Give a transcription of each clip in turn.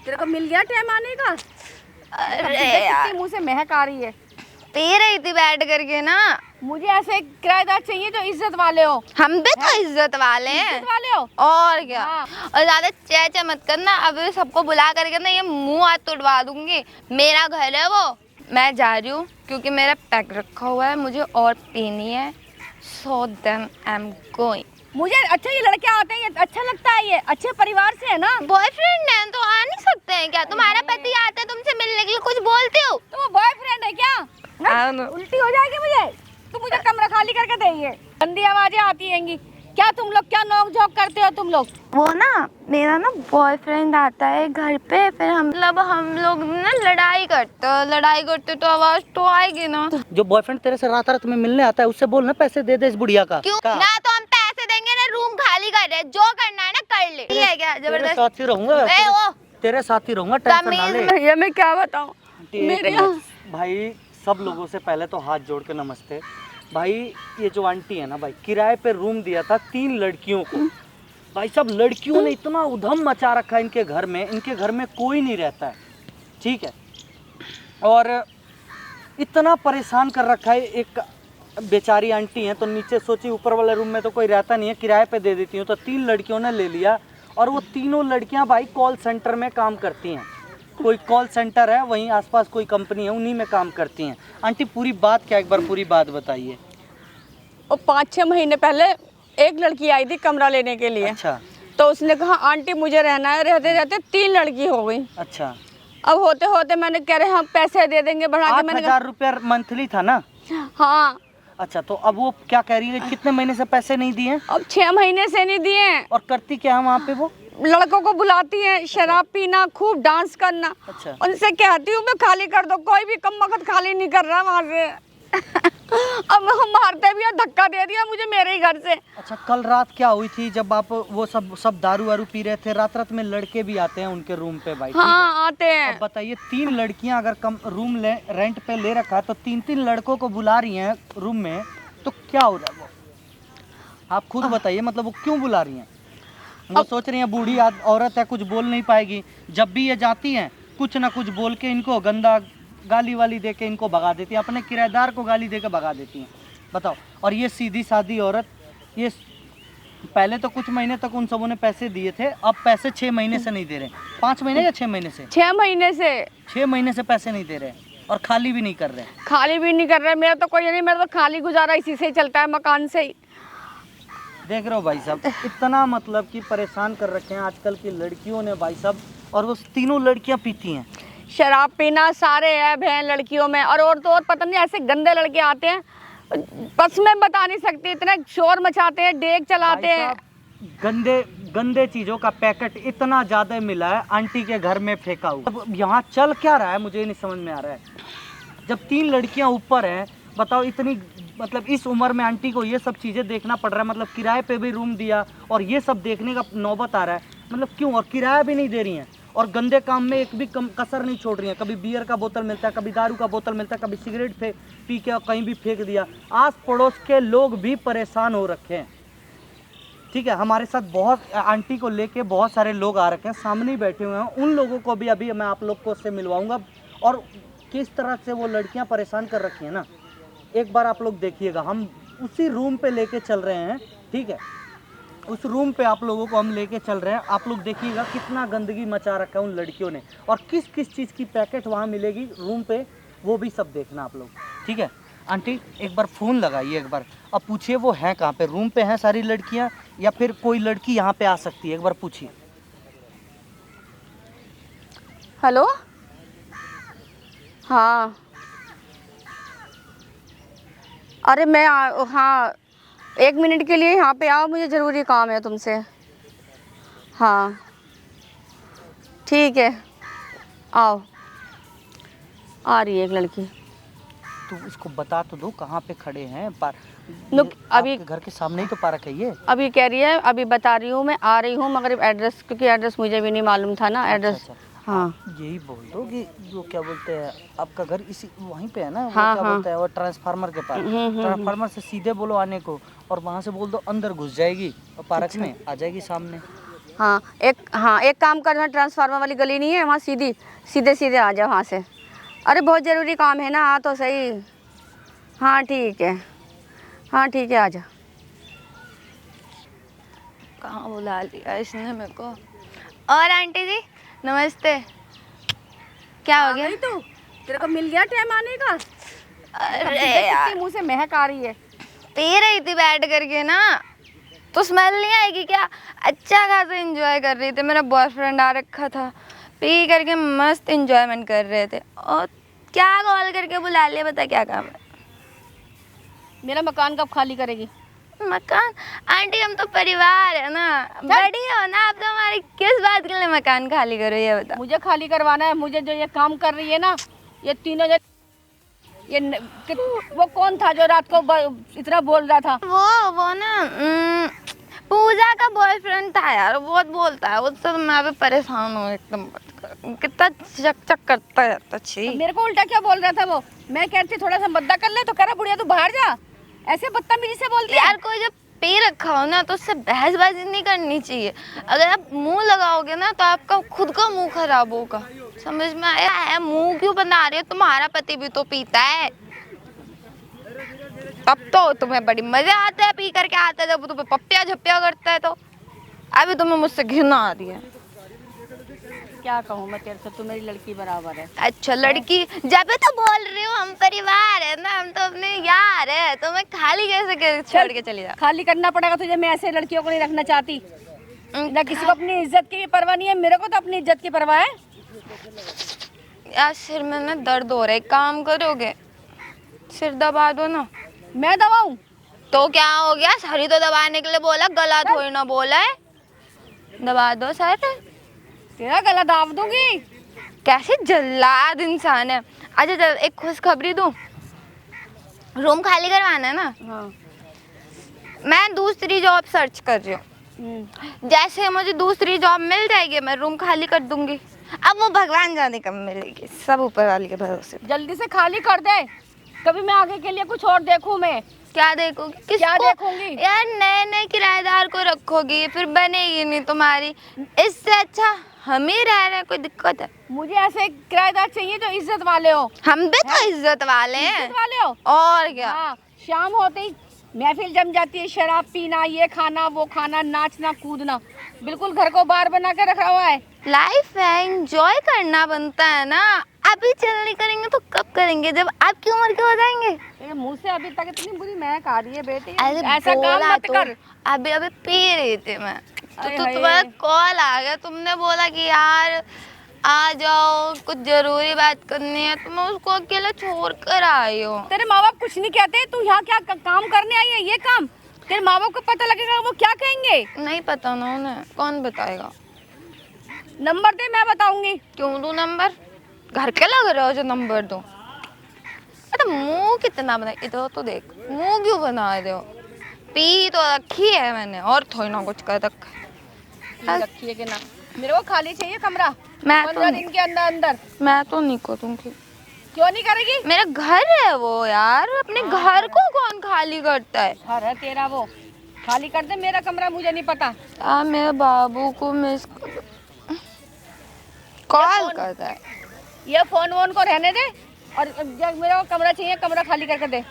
तेरे को मिल गया टाइम आने का? अरे यार मुंह से महक आ रही है। पी रही थी बैठ करके ना। मुझे ऐसे किराएदार चाहिए जो इज्जत वाले हो। हम भी तो इज्जत वाले हैं। इज्जत वाले हो और क्या। हाँ। और ज्यादा चेचा मत करना, अब सबको बुला करके ना ये मुंह हाथ तोड़वा दूंगी। मेरा घर है वो, मैं जा रही हूँ क्योंकि मेरा पैक रखा हुआ है, मुझे और पीनी है। So then I am going. मुझे अच्छा ये लड़के आते हैं, ये अच्छा लगता है, ये अच्छे परिवार से है ना। बॉयफ्रेंड है तो आ नहीं सकते हैं क्या? तुम्हारा पति आता है तुमसे मिलने के लिए, कुछ बोलते हो? तो बॉयफ्रेंड है क्या? उल्टी हो जाएगी मुझे। तू मुझे कमरा खाली करके दे। गंदी आवाजें आती हैंगी। क्या तुम लोग क्या नोक झोंक करते हो तुम लोग? वो ना मेरा ना बॉयफ्रेंड आता है घर पे, फिर हम लोग ना लड़ाई करते तो आवाज तो आएगी ना। जो बॉयफ्रेंड तेरे से रात रात में मिलने आता है उससे बोल ना पैसे दे दे इस बुढ़िया का। क्यों ना? तो हम पैसे देंगे ना, रूम खाली कर रहे, जो करना है ना कर ले। ठीक है क्या? तेरे जबरदस्त साथ ही रहूंगा, तेरे साथ ही रहूंगा, टेंशन ना ले। भैया मैं क्या बताऊं, मेरे यहाँ भाई सब लोगों से पहले तो हाथ जोड़ के नमस्ते भाई। ये जो आंटी है ना भाई, किराए पे रूम दिया था 3 लड़कियों को। भाई सब लड़कियों ने इतना उधम मचा रखा है इनके घर में, इनके घर में कोई नहीं रहता है, ठीक है। और इतना परेशान कर रखा है। एक बेचारी आंटी हैं तो नीचे सोची ऊपर वाले रूम में तो कोई रहता नहीं है, किराए पे दे देती हूँ, तो 3 लड़कियों ने ले लिया। और वो तीनों लड़कियां भाई कॉल सेंटर में काम करती हैं। कोई कॉल सेंटर है वहीं आसपास कोई कंपनी है, उन्हीं में काम करती हैं। आंटी पूरी बात क्या, एक बार पूरी बात बताइए। और 5-6 महीने पहले एक लड़की आई थी कमरा लेने के लिए। अच्छा। तो उसने कहा आंटी मुझे रहना है, रहते रहते 3 लड़की हो गई। अच्छा। अब होते होते मैंने कह रहे हम पैसे दे देंगे बढ़ा के। मैंने 8,000 रुपया मंथली था ना? हाँ। अच्छा, तो अब वो क्या कह रही है, कितने महीने से पैसे नहीं दिए? अब 6 महीने से नहीं दिए। और करती क्या है वहाँ पे वो? लड़कों को बुलाती है, शराब पीना, खूब डांस करना। अच्छा। उनसे कहती हूँ मैं खाली कर दो, कोई भी कम वक्त खाली नहीं कर रहा वहाँ से। अब हम मारते भी और धक्का दे दिया मुझे मेरे ही घर से। अच्छा, कल रात क्या हुई थी जब आप वो सब दारू वारू पी रहे थे? रात रात में लड़के भी आते हैं उनके रूम पे भाई। हाँ आते हैं। अब बताइए 3 लड़कियां अगर कम रूम रेंट पे ले रखा है तो 3-3 लड़कों को बुला रही हैं रूम में, तो क्या हो रहा है वो? आप खुद बताइए, मतलब वो क्यों बुला रही हैं? वो सोच रही हैं बूढ़ी औरत है, कुछ बोल नहीं पाएगी। जब भी ये जाती हैं कुछ ना कुछ बोल के इनको गंदा गाली वाली दे के इनको भगा देती हैं, अपने किराएदार को गाली दे के भगा देती हैं। बताओ। और ये सीधी सादी औरत, ये पहले तो कुछ महीने तक उन सबों ने पैसे दिए थे, अब पैसे 6 महीने से नहीं दे रहे। 5 महीने या 6 महीने से? 6 महीने से। 6 महीने से पैसे नहीं दे रहे और खाली भी नहीं कर रहे। खाली भी नहीं कर रहे, मेरा तो कोई नहीं, मेरा तो खाली गुजारा इसी से ही चलता है, मकान से ही। देख रहे हो भाई साहब, इतना मतलब कि परेशान कर रखे हैं आजकल की लड़कियों ने भाई साहब। और वो तीनों लड़कियां पीती हैं शराब पीना, सारे ऐब हैं लड़कियों में। और तो और पता नहीं ऐसे गंदे लड़के आते हैं, बस मैं बता नहीं सकती, इतना शोर मचाते हैं, डेग चलाते हैं। गंदे गंदे चीजों का पैकेट इतना ज्यादा मिला है आंटी के घर में फेंका हुआ। अब यहाँ चल क्या रहा है मुझे नहीं समझ में आ रहा है। जब 3 लड़कियां ऊपर हैं, बताओ इतनी, मतलब इस उम्र में आंटी को ये सब चीज़ें देखना पड़ रहा है। मतलब किराए पे भी रूम दिया और ये सब देखने का नौबत आ रहा है, मतलब क्यों? और किराया भी नहीं दे रही हैं और गंदे काम में एक भी कसर नहीं छोड़ रही हैं। कभी बियर का बोतल मिलता है, कभी दारू का बोतल मिलता है, कभी सिगरेट पी के कहीं भी फेंक दिया। आस पड़ोस के लोग भी परेशान हो रखे हैं, ठीक है। हमारे साथ बहुत आंटी को लेके बहुत सारे लोग आ रखे हैं, सामने ही बैठे हुए हैं। उन लोगों को भी अभी मैं आप लोग को उससे मिलवाऊंगा और किस तरह से वो लड़कियां परेशान कर रखी हैं ना, एक बार आप लोग देखिएगा। हम उसी रूम पे लेके चल रहे हैं, ठीक है। उस रूम पे आप लोगों को हम लेके चल रहे हैं। आप लोग देखिएगा कितना गंदगी मचा रखा है उन लड़कियों ने और किस किस चीज़ की पैकेट वहाँ मिलेगी रूम पे, वो भी सब देखना आप लोग, ठीक है। आंटी एक बार फ़ोन लगाइए एक बार, अब पूछिए वो हैं कहाँ पे, रूम पे हैं सारी लड़कियाँ या फिर कोई लड़की यहाँ पे आ सकती है, एक बार पूछिए। हेलो। हाँ अरे मैं हाँ 1 मिनट के लिए यहाँ पे आओ, मुझे ज़रूरी काम है तुमसे। हाँ ठीक है, आओ। आ रही है एक लड़की। तो इसको बता तो दो कहाँ पे खड़े हैं। अभी घर के सामने ही तो पार्क है ये। अभी कह रही है, अभी बता रही हूँ मैं आ रही हूँ, मगर एड्रेस, क्योंकि एड्रेस मुझे भी नहीं मालूम था ना एड्रेस। अच्छा। हाँ यही बोल दो कि जो क्या बोलते हैं आपका घर इसी वहीं पे है ना, वो हाँ, क्या हाँ। बोलते हैं वो ट्रांसफार्मर के पास। ट्रांसफार्मर से सीधे बोलो आने को और वहाँ से बोल दो अंदर घुस जाएगी और पार्क में आ जाएगी सामने। हाँ एक काम करना, ट्रांसफार्मर वाली गली नहीं है वहाँ, सीधे सीधे आ जाओ वहाँ से। अरे बहुत ज़रूरी काम है ना, हाँ तो सही। हाँ ठीक है, हाँ ठीक है, आ जा। कहाँ बुला लिया इसने मेरे को। और आंटी जी नमस्ते। क्या हो गया? तू, तेरे को मिल गया टाइम आने का? अरे यार मुँह से महक आ रही है। पी रही थी बैठ करके ना, तो स्मेल नहीं आएगी क्या? अच्छा खासा एंजॉय कर रही थी, मेरा बॉयफ्रेंड आ रखा था, पी करके मस्त एंजॉयमेंट कर रहे थे। और क्या कॉल करके बुला लिया, बता क्या काम है? मेरा मकान कब खाली करेगी? मकान? आंटी हम तो परिवार है ना, बड़ी हो ना आप तो, हमारी किस बात के लिए मकान खाली करो ये बता। मुझे खाली करवाना है। मुझे जो ये काम कर रही है ना, ये तीनों वो कौन था जो रात को इतना बोल रहा था? वो ना पूजा का बॉयफ्रेंड था यार, बहुत बोलता है, उससे तो मैं भी परेशान हूँ एकदम। कितना चक चक करता है तो छी। मेरे को उल्टा क्या बोल रहा था वो? मैं कहती थोड़ा सा मद्दा कर ले तो कह रहा बुढ़िया तू बाहर जा। ऐसे बदतमीजी से बोलती है यार। कोई जब पी रखा हो ना तो उससे बहसबाजी नहीं करनी चाहिए। अगर आप मुंह लगाओगे ना तो आपका खुद का मुंह खराब होगा। समझ में आया है? मुंह क्यों बना रहे हो? तुम्हारा पति भी तो पीता है, तब तो तुम्हें बड़ी मजा आता है पी करके आता है, जब तुम्हें पप्पिया झप्पिया करता है तो। अभी तुम्हें मुझसे घृणा आ रही है। क्या कहूँ मैं तेरे से, तू मेरी लड़की बराबर है। अच्छा लड़की, जब तो बोल रही हूँ हम परिवार है ना, हम तो अपने यार है, तो मैं खाली कैसे छोड़ के चली जा? खाली करना पड़ेगा तुझे। मैं ऐसे लड़कियों को नहीं रखना चाहती ना, किसी को अपनी इज्जत की भी परवाह नहीं है। मेरे को तो अपनी इज्जत की परवाह है। यार सिर में ना दर्द हो रहा है, काम करोगे? सिर दबा दो ना। मैं दबाऊं? तो क्या हो गया, सर ही तो दबाने के लिए बोला, गला थोड़ी ना बोला है। दबा दो सर। तेरा गला दाब दूंगी। कैसे जल्लाद इंसान है। अच्छा चल एक खुशखबरी दूं, रूम खाली करवाना है ना? हाँ। मैं दूसरी जॉब सर्च कर रही हूँ। जैसे मुझे दूसरी जॉब मिल जाएगी मैं रूम खाली कर दूंगी। अब वो भगवान जाने कब मिलेगी, सब ऊपर वाले के भरोसे। जल्दी से खाली कर दे, कभी मैं आगे के लिए कुछ और देखूं। मैं क्या देखोगी? किसको? क्या देखूंगी? यार नए नए किराएदार को रखोगी, फिर बनेगी नहीं तुम्हारी। इससे अच्छा हम ही रह रहे हैं, कोई दिक्कत है? मुझे ऐसे किराएदार चाहिए जो इज्जत वाले हो। हम भी तो इज्जत वाले हैं। इज्जत वाले हो? और क्या। हाँ, शाम होते ही महफिल जम जाती है, शराब पीना, ये खाना वो खाना, नाचना कूदना, बिल्कुल घर को बार बना के रखा हुआ है। लाइफ है, एंजॉय करना बनता है ना। अभी चल नहीं करेंगे तो कब करेंगे, जब आपकी उम्र के हो जाएंगे? तेरे मुंह से अभी तक इतनी बुरी महक आ रही है बेटी। अरे ऐसा काम बोला मत तो, कर। अभी अभी पी रही थी मैं अरे तो हाय। तुम्हारा कॉल आ गया। तुमने बोला कि यार आ जाओ, कुछ जरूरी बात करनी है, तो मैं उसको अकेले छोड़ कर आई हूँ। तेरे माँ बाप कुछ नहीं कहते? तू यहाँ क्या काम करने आई है? ये काम तेरे माँ बाप को पता लगेगा, वो क्या कहेंगे? नहीं पता ना उन्हें, कौन बताएगा? नंबर दे, मैं बताऊंगी। क्यों दूं नंबर? घर के लग रहे हो जो नंबर दो? अरे मुंह कितना बना, इधर तो देख, मुंह क्यों बना रहे हो? पी तो रखी है मैंने, और थोड़ी ना कुछ कर रखा। रखी है कि ना? मेरे को खाली चाहिए कमरा मैं 15 दिन के अंदर अंदर। मैं तो नहीं करूँगी। क्यों नहीं करेगी? मेरा घर है वो यार, अपने घर को कौन खाली करता है? घर है तेरा, वो खाली कर दे। मेरा कमरा मुझे नहीं पता। मेरे बाबू को मिस कॉल करता है। ये फोन वोन को रहने दे, और जब मेरा को कमरा चाहिए, कमरा खाली करके दे।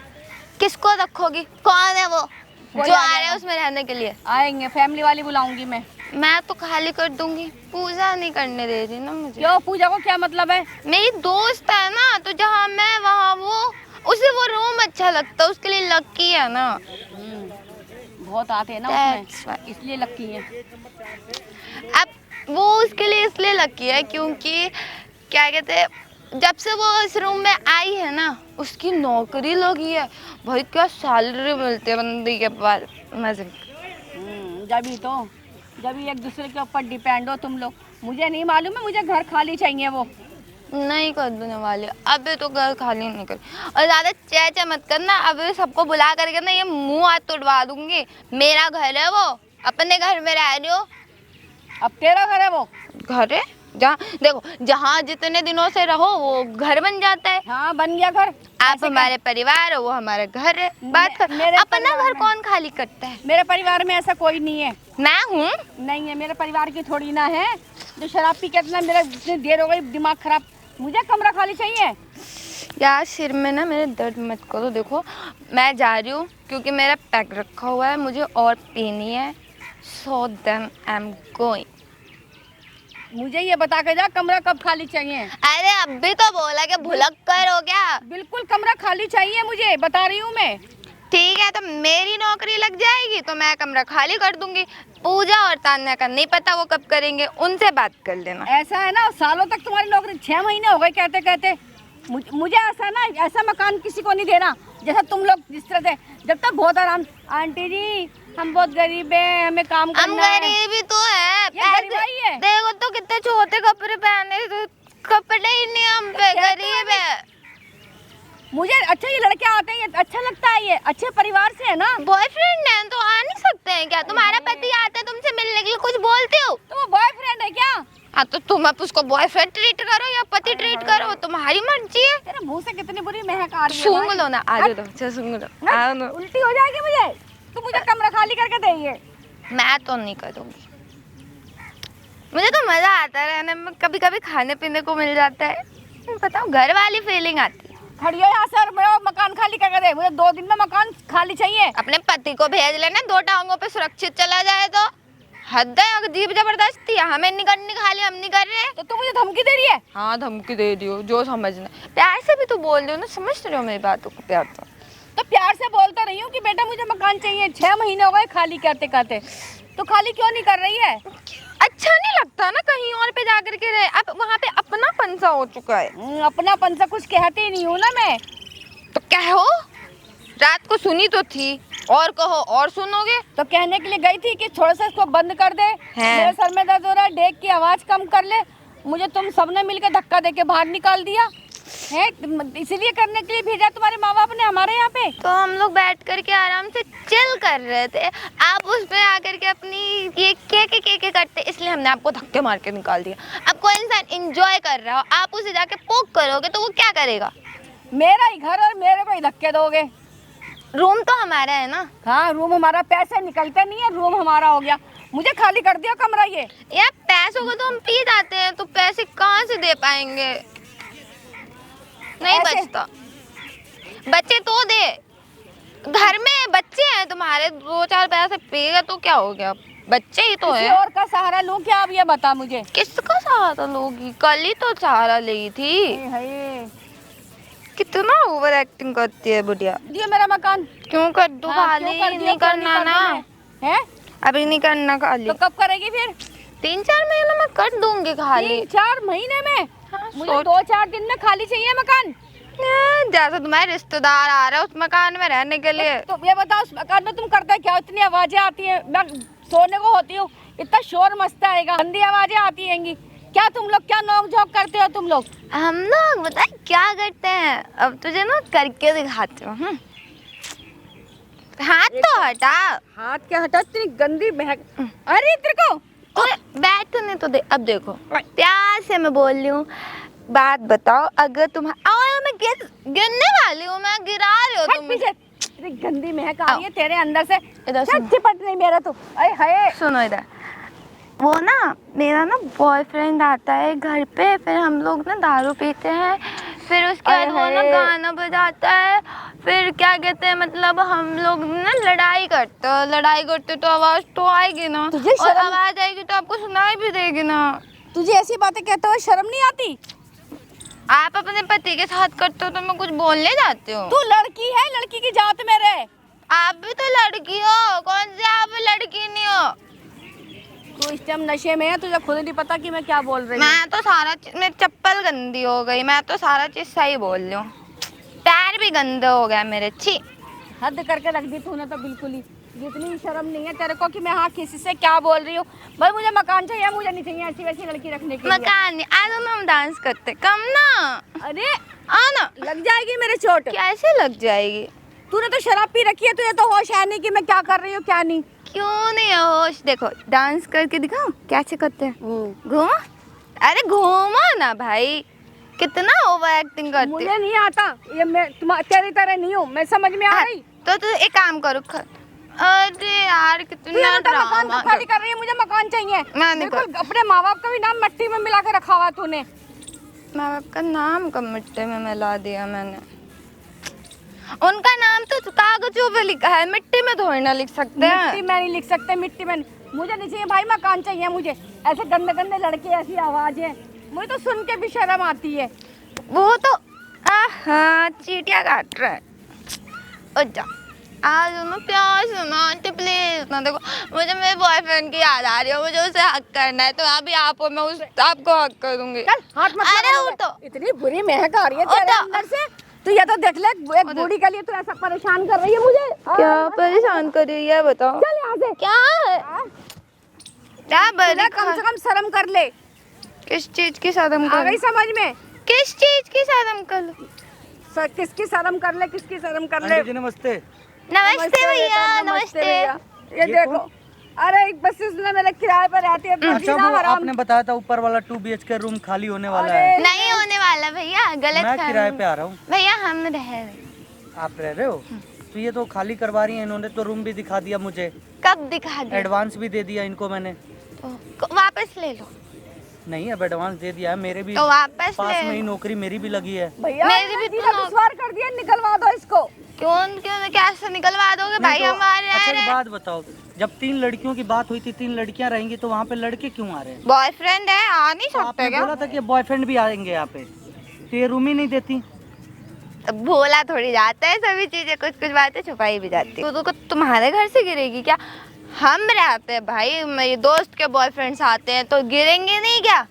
किसको रखोगी? कौन है वो जो आ रहे हैं उसमें रहने के लिए? आएंगे, फैमिली वाली बुलाऊंगी मैं। मैं तो खाली कर दूंगी, पूजा नहीं करने दे रही ना मुझे। क्यों? पूजा को क्या मतलब है? मेरी दोस्त है ना, तो जहाँ मैं वहाँ वो, उसे वो रूम अच्छा लगता है, उसके लिए लकी है ना। बहुत आते हैं ना That's उसमें, why. इसलिए लकी है। अब वो उसके लिए इसलिए लकी है क्योंकि क्या कहते हैं, जब से वो इस रूम में आई है ना, उसकी नौकरी लगी है। भाई क्या सैलरी मिलती है बंदी के पास, मजे। जब एक दूसरे के ऊपर डिपेंड हो तुम लोग। मुझे नहीं मालूम है, मुझे घर खाली चाहिए। वो नहीं कर देने वाले, अभी तो घर खाली नहीं कर। और ज्यादा चेचा मत करना, अभी सबको बुला करके ना ये मुंह हाथ तोड़वा दूंगी। मेरा घर है वो, अपने घर में रह रही हो। अब तेरा घर है वो? घर है जहाँ देखो, जहाँ जितने दिनों से रहो वो घर बन जाता है। हाँ बन गया घर। आप हमारे परिवार हो, वो हमारा घर है। बात कर, मेरे अपना परिवार घर में- कौन खाली करता है? मेरे परिवार में ऐसा कोई नहीं है। मैं हूँ। नहीं है, मेरे परिवार की थोड़ी ना है जो शराब पी के इतना, मेरा इतनी देर हो गई दिमाग खराब, मुझे कमरा खाली चाहिए। यार सिर में ना मेरे दर्द मत करो। देखो मैं जा रही हूँ क्योंकि मेरा पैक रखा हुआ है, मुझे और पीनी है। So then I am going. मुझे ये बता के जा कमरा कब खाली चाहिए। अरे अभी तो बोला कि भुलक कर हो गया। बिल्कुल कमरा खाली चाहिए मुझे, बता रही हूँ मैं। ठीक है, तो मेरी नौकरी लग जाएगी तो मैं कमरा खाली कर दूंगी। पूजा और तान्या का नहीं पता वो कब करेंगे, उनसे बात कर लेना। ऐसा है ना, सालों तक तुम्हारी नौकरी, 6 महीने हो गए कहते कहते। मुझे ऐसा ना, ऐसा मकान किसी को नहीं देना जैसा तुम लोग जिस तरह से। जब तक बहुत आराम, आंटी जी हम बहुत गरीब हैं, हमें काम हम करना है। गरीब ही तो है, ये गरीबाई है। देखो तो कितने छोटे कपड़े पहने, तो कपड़े ही नहीं हम पे, गरीब है। मुझे अच्छा ये लड़के आते हैं, ये अच्छा लगता है, ये अच्छे परिवार से है ना। बॉयफ्रेंड है तो आ नहीं सकते हैं क्या? तुम्हारा पति आता है तुमसे मिलने के लिए, कुछ बोलते हो? तो वो बॉयफ्रेंड है क्या? हाँ तो तुम अब उसको बॉयफ्रेंड ट्रीट करो या पति ट्रीट करो, तुम्हारी मर्जी है। तेरे मुंह से कितनी बुरी महक आ रही है। सूंघ भाई। लो ना, आ जाओ, अच्छा सूंघ लो, आओ ना। उल्टी हो जाएगी मुझे। तू मुझे कमरा खाली करके दे ये। मैं तो नहीं करूँगी, मुझे तो मजा आता है रहने में, कभी कभी खाने पीने को मिल जाता है, बताओ घर वाली फीलिंग आती है। खड़ी हो यहाँ से और मेरा मकान खाली करके दे, मुझे 2 दिन में मकान खाली चाहिए। अपने पति को भेज लेना, 2 टांगों पे सुरक्षित चला जाए तो। हद है, अजीब जबरदस्ती है, हमें नहीं करनी खाली, हम नहीं कर रहे। तो तू मुझे धमकी दे रही है। हाँ धमकी दे दियो, जो समझना। प्यार से भी तो बोल रही हो ना, समझ रहे हो मेरी बातों को? प्यार तो प्यार से बोलता रही हूँ कि बेटा मुझे मकान चाहिए, 6 महीने हो गए खाली करते करते। तो खाली क्यों नहीं कर रही है? अच्छा नहीं लगता ना कहीं और पे जाकर के रहे, अब वहाँ पे अपना पंसा हो चुका है। अपना पंसा कुछ कहते ही नहीं हूँ ना मैं। तो कहो, रात को सुनी तो थी, और कहो और सुनोगे। तो कहने के लिए गई थी कि थोड़ा सा इसको बंद कर दे, हैं। मेरे सर में दर्द हो रहा है, डेक की आवाज कम कर ले। मुझे तुम सबने मिलकर धक्का दे के बाहर निकाल दिया है, इसीलिए करने के लिए भेजा तुम्हारे माँ बाप ने हमारे यहाँ पे। तो हम लोग बैठ कर के आराम से चिल कर रहे थे, आप उस पे आकर के अपनी ये के करते, इसलिए हमने आपको धक्के मार के निकाल दिया। अब कोई इंसान एंजॉय कर रहा हो, आप उसे जाके पोक करोगे तो वो क्या करेगा? मेरा ही घर और मेरे को ही धक्के दोगे। रूम तो हमारा है ना। हाँ रूम हमारा, पैसे निकलते नहीं है, रूम हमारा हो गया। मुझे खाली कर दिया कमरा ये। यार पैसों को तो हम पी जाते हैं, तो पैसे कहाँ से दे पाएंगे? नहीं ऐसे? बचता, बच्चे तो दे, घर में बच्चे हैं तुम्हारे, 2-4 पैसे पिएगा तो क्या हो गया, बच्चे ही तो किसी है। और का सहारा लूं क्या? अब ये बता मुझे। किसका सहारा लोगी? कल ही तो सहारा ली थी। हाय, कितना ओवर एक्टिंग करती है बुढ़िया। ये मेरा मकान क्यों कर दो हाँ, खाली? क्यों कर दिया? नहीं क्यों करना कर ना, दिया? है अभी नहीं करना खाली। तो कब करेगी फिर? 3-4 महीनों में कर दूंगी खाली। 3-4 महीने में? हाँ, मुझे 2-4 दिन में खाली चाहिए मकान। जैसा तुम्हारे रिश्तेदार आ रहे हैं उस मकान में रहने के लिए। तो ये बताओ उस मकान में तुम करते क्या? इतनी आवाजें आती है, मैं सोने को होती हूँ, इतना शोर मचता आएगा, गंदी आवाजें आती हैंगी। क्या तुम लोग क्या नोक झोंक करते हो तुम लोग? हम लोग बताए क्या करते हैं, अब तुझे ना करके दिखाती हूँ। हाथ तो हटा। हाथ क्या हटा? इतनी गंदी महक। अरे तेरे को तो बैठने तो दे। अब देखो प्यार से मैं बोल रही हूँ, बात बताओ, अगर तुम्हारा मैं गिरने वाली हूँ, मैं गिरा रही हो हट तुम। पीछे। इतनी गंदी महक आ रही है तेरे अंदर से। इधर चल सुनो। चिपट नहीं मेरा तो। अरे हाय सुनो इधर, वो ना मेरा ना बॉयफ्रेंड आता है घर पे, फिर हम लोग ना दारू पीते हैं, फिर उसके बाद वो ना गाना बजाता है, फिर क्या कहते हैं, मतलब हम लोग ना लड़ाई करते तो आवाज तो आएगी ना, तुझे और शर्म- आवाज आएगी तो आपको सुनाई भी देगी ना। तुझे ऐसी बातें कहते हुए शर्म नहीं आती? आप अपने पति के साथ करते हो तो मैं कुछ बोलने जाती हूँ। तू लड़की है, लड़की की जात में रहे। आप भी तो लड़की हो, कौन से आप लड़की नहीं हो? तू इस टाइम नशे में है, तुझे खुद नहीं पता कि मैं क्या बोल रही हूँ। मैं तो सारा मेरी चप्पल गंदी हो गई, मैं तो सारा चीज सही बोल रही हूँ, पैर भी गंदे हो गए मेरे। छी, हद करके रख दी तूने तो बिल्कुल ही। जितनी शर्म नहीं है तेरे को कि मैं हाँ किसी से क्या बोल रही हूँ। भाई मुझे मकान चाहिए, मुझे नहीं चाहिए ऐसी वैसी लड़की रखने के लिए। मकान नहीं, आज हम डांस करते, कम ना अरे आना। लग जाएगी मेरे चोट। कैसे लग जाएगी? तूने तो शराब पी रखी है, तुझे तो होश है नहीं कि मैं क्या कर रही हूँ क्या नहीं। क्यों नहीं है होश? देखो डांस करके दिखाओ कैसे करते हैं, घूमो अरे घूमो ना भाई, कितना ओवर एक्टिंग करती है। मुझे नहीं आता ये, मैं तेरी तरह नहीं हूँ, मैं समझ में आ रही। तो तू एक काम करो अरे यार तू कितना ये बता, मकान ड्रामा तो खाली कर रही है, मुझे मकान चाहिए। मैं नहीं बिल्कुल अपने माँ बाप का भी नाम मिट्टी में मिला के रखा हुआ तूने। माँ बाप का नाम कब मिट्टी में मिला दिया मैंने? उनका नाम तो कागजों पे लिखा है, मिट्टी में थोड़ी ना लिख सकते हैं। मिट्टी में नहीं लिख सकते, मिट्टी में मुझे नहीं चाहिए भाई, मकान चाहिए मुझे। ऐसे गंदे गंदे लड़के, ऐसी आवाजें, मुझे तो सुन के भी शर्म आती है। वो तो हाँ चीटियाँ काट रहा है। उठ जा आज मैं प्यार से ना आंटी प्लीज ना, देखो मुझे मेरे बॉयफ्रेंड की याद आ रही है, मुझे उसे हक करना है, तो अभी आपको मैं उस आपको हक कर दूंगी। चल हाथ मत अरे लगा उठो। मुझे। इतनी बुरी महक आ रही है तेरे अंदर से, तू ये तो देख ले, एक बूढ़ी के लिए तू ऐसा परेशान कर रही है मुझे। क्या परेशान कर रही है बताओ? चल यहाँ से। क्या है? क्या बड़ी कम से कम शर्म कर ले। किस चीज की शर्म आ कर? गई समझ में? किस चीज की शर्म कर लो? किसकी शर्म कर ले, किसकी शर्म कर ले। आंटी जी नमस्ते। नमस्ते भैया, बेटा, नमस्ते। भैया। ये देखो, अरे एक बस इसने मेरे किराए पर रहती है, अच्छा वो आपने बताया था ऊपर वाला 2 BHK रूम खाली होने वाला है। नहीं होने वाला भैया, गलत मैं फहमी। किराए पे आ रहा हूँ। भैया हम रह रहे। आप रह रहे हो? तो ये तो खाली करवा रही हैं इन्होंने, तो रूम भी दिखा दिया मुझे, कब दिखा दिया? एडवांस भी दे दिया इनको मैंने। तो वापस ले लो। नहीं अब एडवांस दे दिया है, मेरे भी तो वापस पास ले में ही लो। नौकरी मेरी भी लगी है। भैया मेरी भी सीधा तो दुश्वार कर दिया, निकलवा दो इसको। क्यों क्यों कैसे निकलवा दोगे भाई? नहीं तो- हमारे अच्छा यार एक बात बताओ, जब 3 लड़कियों की बात हुई थी, 3 लड़कियां रहेंगी, तो वहाँ पे लड़के क्यों आ रहे हैं? बॉयफ्रेंड है, आ नहीं तो सकते आपने क्या? बोला था कि बॉयफ्रेंड भी आएंगे यहाँ पे, तो ये रूम ही नहीं देती। बोला थोड़ी जाता है सभी चीजें, कुछ कुछ बातें छुपाई भी जाती है। तो तुम्हारे घर से गिरेगी क्या? हम रहते हैं भाई, मेरे दोस्त के बॉयफ्रेंड्स आते हैं तो गिरेंगे नहीं क्या?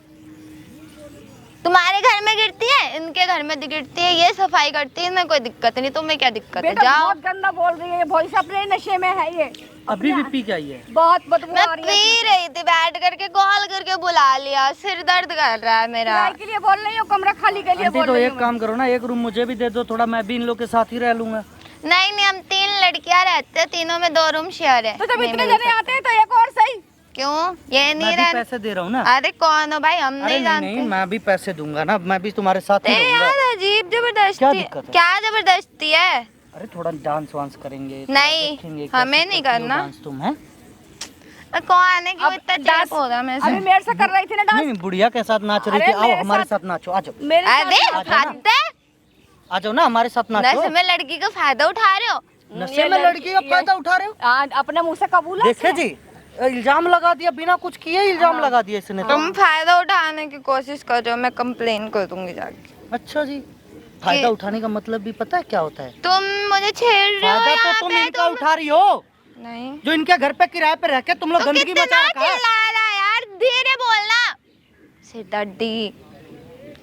तुम्हारे घर में गिरती है, इनके घर में गिरती है, ये सफाई करती है ना, कोई दिक्कत नहीं। तुम्हें क्या दिक्कत है? बेटा जाओ। बहुत गंदा बोल रही है ये, वॉइस अपने नशे में है ये। अभी भी पी के आई है। बहुत बदबू मैं आ रही है। पी रही थी, बैठ करके कॉल करके बुला लिया, सिर दर्द कर रहा है मेरा। किराए के लिए बोल रही हो, कमरा खाली के लिए आंटी बोल तो रही एक हूँ। काम करो ना, एक रूम मुझे भी दे दो थोड़ा, मैं भी इन लोग के साथ ही रह लूंगा। नहीं नहीं, हम 3 लड़कियां रहते हैं, तीनों में 2 रूम शेयर है। तो जब नहीं इतने मिल जने आते हैं तो एक और सही। क्यों ये मैं नहीं भी रहना? पैसे दे रहा हूँ ना। अरे कौन हो भाई, हम अरे नहीं नहीं जानते। नहीं, मैं भी पैसे दूंगा ना, मैं भी तुम्हारे साथ ही ए रहूंगा। यार अजीब जबरदस्ती। क्या दिक्कत है? क्या जबरदस्ती है? अरे थोड़ा डांस वांस करेंगे, थोड़ा नहीं, देखेंगे हमें कैसे नहीं करती हो करना। डांस तुम है? कौन है कि वो अब इतना डांस- चेप हो रहा है मेरे अभी से? मेरे से कर रही थी ना डांस। नहीं बुढ़िया के साथ नाच रही अरे थी, आओ मेरे हमारे साथ- साथ नाचो, आ जाओ मेरे साथ अरे नाच- हद है, आ जाओ ना हमारे साथ नाचो। नशे में लड़की का फायदा उठा रहे हो। नशे ये में लड़की- लड़की का फायदा उठा रहे हो? हाँ, अपने मुंह से कबूल है देखे इसने। जी, इल्जाम लगा दिया, बिना कुछ किए इल्जाम लगा दिया इसने तो। तुम फायदा उठाने की कोशिश कर रहे हो, मैं कंप्लेन कर दूंगी जाके। अच्छा जी, फायदा उठाने का मतलब भी पता है क्या होता है? तुम मुझे छेड़ रहे हो फायदा यहाँ तो तुम पे, इनका उठा रही हो, नहीं जो इनके घर पे किराए पे रह के तुम लोग तो गंदगी कितना मचा रखा है। चिल्ला रहा है यार, धीरे बोलना। सिरदर्दी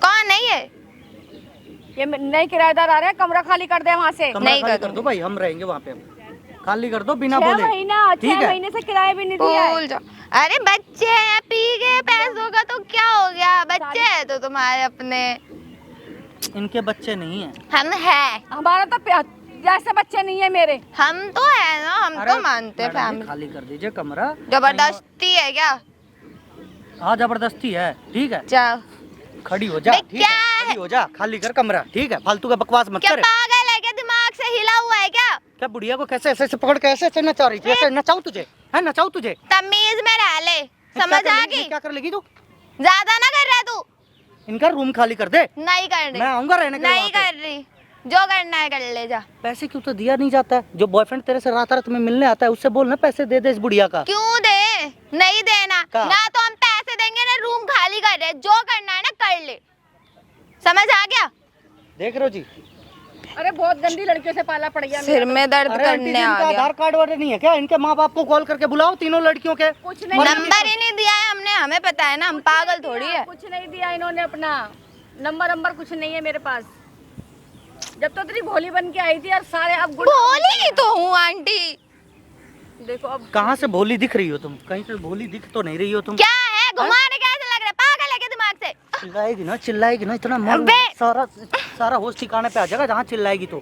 कौन है ये? ये नए किराएदार आ रहे हैं, कमरा खाली कर दे वहाँ से। कमरा नहीं खाली कर कर दो भाई, हम रहेंगे वहाँ पे, खाली कर दो बिना 6 बोले। महीना, 6 ठीक है। महीने से किराया भी नहीं दिया है। भूल जाओ। अरे बच्चे हैं, पी गए पैसों का तो क्या हो गया? बच्चे हैं तो तुम्हारे अपने, इनके बच्चे नहीं है। हम हैं। हमारा तो जैसे बच्चे नहीं है मेरे। हम तो है ना, हम अरे तो मानते हैं मैडम जी, फैमिली। खाली कर दीजिए कमरा। जबरदस्ती है क्या? हाँ जबरदस्ती है, ठीक है, जाओ। खड़ी हो जा, बे, ठीक है, क्या है? खड़ी हो जा, खाली कर कमरा, ठीक है, फालतू का बकवास मत क्या करे। पागल है क्या? दिमाग से हिला हुआ है क्या? क्या बुढ़िया को कैसे ऐसे ऐसे पकड़ के ऐसे ऐसे नचा रही थी? ऐसे नचाऊं तुझे, है नचाऊं तुझे? तमीज में रह ले, समझ क्या कर आ लेगी? गई? क्या कर लेगी तू? ज्यादा ना कर रहा तू। इनका रूम खाली कर दे, नहीं कर मैं रही, आऊंगा रहने के लिए नहीं वहाँ पे। कर रही, जो करना है कर ले जा। पैसे क्यों तो दिया नहीं जाता है? जो बॉयफ्रेंड तेरे से रात रात में मिलने आता है उससे बोल ना पैसे दे दे इस बुढ़िया का। क्यों दे? नहीं देना का? ना, तो हम पैसे देंगे ना, रूम खाली कर रहे, जो करना है ना कर ले, समझ आ गया? देख रहे हो जी? अरे बहुत गंदी लड़कियों से पाला पड़ गया सिर मेरा तो। में दर्द अरे आंटी करने जी, आ इनका गया। आधार कार्ड वार्ड नहीं है क्या? इनके माँ बाप को कॉल करके बुलाओ तीनों लड़कियों के। कुछ नहीं, नंबर ही नहीं दिया है हमने, हमें पता है ना, हम पागल थोड़ी है। कुछ नहीं दिया इन्होंने अपना नंबर कुछ नहीं है मेरे पास। जब तो तेरी भोली बन के आई थी और सारे अब भोली ही तो हूँ आंटी। देखो अब कहाँ से भोली दिख रही हो तुम? कहीं से भोली दिख तो नहीं रही हो तुम। क्या है, घुमाने कैसे लग रहा है? पागल है क्या दिमाग से? चिल्लाएगी ना इतना मन अबे! सारा होश ठिकाने पे आ जाएगा जहाँ चिल्लाएगी तो,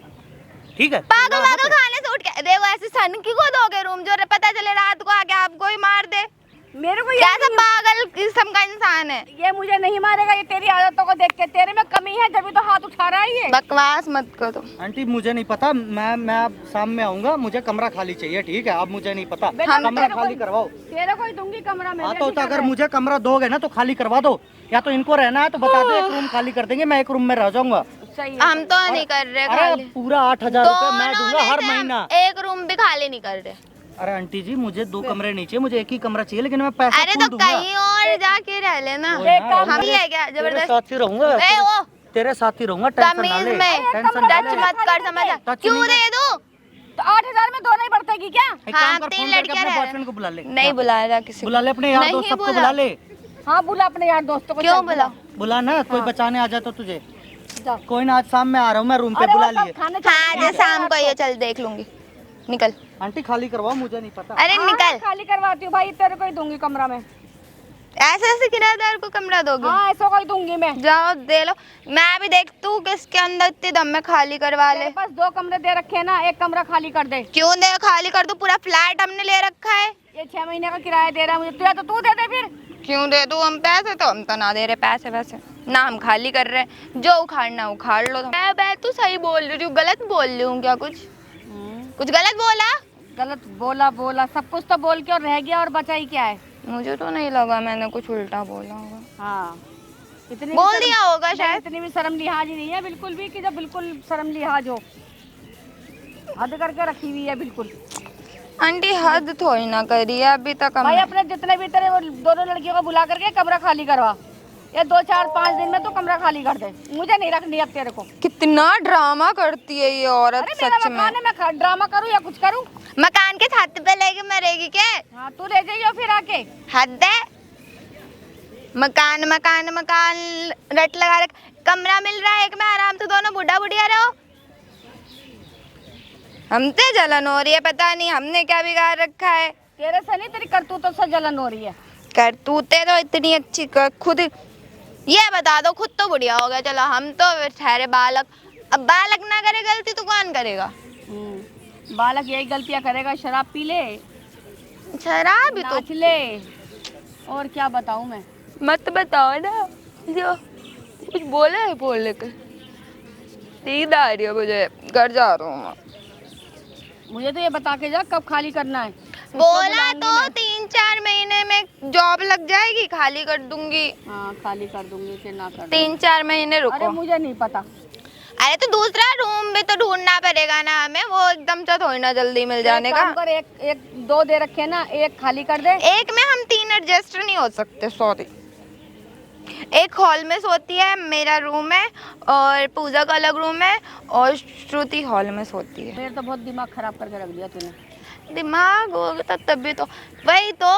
ठीक है? पागल चिल्ला मत। वागल खाने से उठ के देखो, ऐसे सन की को दोगे रूम, जो पता चले रात को आके आपको ही मार दे। मेरे को कैसा पागल किस्म का इंसान है। ये मुझे नहीं मारेगा, ये तेरी आदतों को देख के। तेरे में कमी है जब तो हाथ उठा रहा है ये। बकवास मत करो। आंटी मुझे नहीं पता, मैं अब शाम में आऊंगा, मुझे कमरा खाली चाहिए, ठीक है? अब मुझे नहीं पता, बेटा, कमरा तेरे को- खाली करवाओ। तेरे को ही दूंगी कमरा में। हाँ तो अगर मुझे कमरा दोगे ना तो खाली करवा दो, या तो इनको रहना है तो बता दो, एक रूम खाली कर देंगे, मैं एक रूम में रह जाऊंगा। सही है। हम तो नहीं कर रहे अरे खाली। पूरा 8,000 रुपए मैं दोनों दूंगा हर लेते हैं, महीना। एक रूम भी खाली नहीं कर रहे। अरे आंटी जी मुझे 2 कमरे नहीं चाहिए, मुझे एक ही कमरा चाहिए, लेकिन मैं पैसा अरे फुल तो दूंगा। कहीं और जाके रह लेना। एक काम हम करे, ही है क्या तेरे जबरदस्त? साथ ही रहूंगा, ए ओ तेरे साथ ही रहूंगा, टेंशन ना तमीज ले, में टेंशन ना टच ले। मत कर, समझ? टच क्यों नहीं दे दूं? तो 8,000 में दोनों ही बढ़तेगी क्या? एक हाँ, काम कर, 3 फोन करके लड़कियां अपने रह बॉयफ्रेंड को बुला ले। नहीं बुलाया किसी बुला ले अपने यार नहीं दोस्त सबको बुला। बुला ले। हाँ बुला अपने यार दोस्तों को। क्यों चल, बुला? बुला ना, कोई बचाने आ जाए तो तुझे। जा। कोई ना, आज शाम में आ रहा हूँ मैं रूम पे, अरे वो बुला सब लिए। खाने हाँ चलते हैं जो शाम को ये चल देख लूंगी। निकल। आंटी खाली करवाओ, मुझे नहीं पता। अरे हाँ, निकल। खाली करवाती हूँ भाई, तेरे को ही दूंगी कमरा में। ऐसे ऐसे किराएदार को कमरा दोगे? हाँ ऐसा को ही दूंगी मैं। जाओ दे लो, मैं भी देख तू किसके अंदर इतनी दम में खाली करवा ले। तेरे पास 2 कमरे दे रखे हैं ना, एक कमरा खाली कर दे। क्यों दे खाली कर दूं? पूरा फ्लैट हमने ले रखा है। ये 6 महीने का किराया दे रहा है मुझे, तो तू दे दे फिर। क्यों दे दूं हम पैसे? तो हम तो ना दे रहे पैसे वैसे, ना हम खाली कर रहे हैं। जो उखाड़ना उखाड़ लो। मैं तू सही बोल रही हूँ, गलत बोल रही हूँ क्या? कुछ गलत बोला? गलत बोला, सब कुछ तो बोल के और रह गया, और बचा ही क्या है? मुझे तो नहीं लगा मैंने कुछ उल्टा बोला होगा। हाँ इतनी भी बोल शर्म- दिया होगा नहीं, शायद। इतनी भी शर्म लिहाज ही नहीं है बिल्कुल भी, कि जब बिल्कुल शर्म लिहाज हो। हद करके रखी हुई है बिल्कुल। आंटी हद थोड़ी ना करी है अभी तक भाई हमने। अपने जितने भी तेरे वो दोनों लड़कियों को बुला करके कमरा खाली करवा। ये 2-4-5 दिन में तो कमरा खाली कर दे, मुझे नहीं रखनी अब तेरे को। कितना ड्रामा करती है ये औरत अरे मेरा सच में। मकान है, मैं ड्रामा करूँ या कुछ करूँ? मकान के छत पे लेके मरेगी क्या? हाँ तू ले जाइयो फिर आके। हद है। मकान मकान मकान रट लगा रख। कमरा मिल रहा है एक में आराम से दोनों बुढ़ा बुढ़िया रहो। हमसे जलन हो रही है, पता नहीं हमने क्या बिगाड़ रखा है। तेरे से नहीं, तेरी करतूतों से जलन हो रही है। करतूते तो इतनी अच्छी खुद ये बता दो, खुद तो बुढ़िया हो गया, चलो हम तो ठहरे बालक। अब बालक ना करे गलती तो कौन करेगा? बालक यही गलतियां करेगा, शराब पी ले, शराब ही तो। नाच ले, और क्या बताऊं मैं। मत बताओ ना, जो कुछ बोले है बोलने के। नींद आ रही है मुझे, घर जा रहा हूँ मैं। मुझे तो ये बता के जा कब खाली करना है। फिर बोला बुलाऊंगी तो मैं। 3-4 महीने में जॉब लग जाएगी, खाली कर दूंगी। हाँ खाली कर दूंगी, फिर ना कर दूंगी। 3-4 महीने अरे रुको। मुझे नहीं पता। अरे तो दूसरा रूम भी तो ढूंढना पड़ेगा ना हमें, वो एकदम से थोड़ी ना जल्दी मिल जाने एक का। काम कर, एक 2 दे रखे हैं ना, एक खाली कर दे। एक में हम 3 एडजस्ट नहीं हो सकते, सॉरी। एक हॉल में सोती है, मेरा रूम है, और पूजा का अलग रूम है, और श्रुति हॉल में सोती है। मेरे तो बहुत दिमाग खराब करके रख दिया तूने। दिमाग होगा तभी तो। वही तो,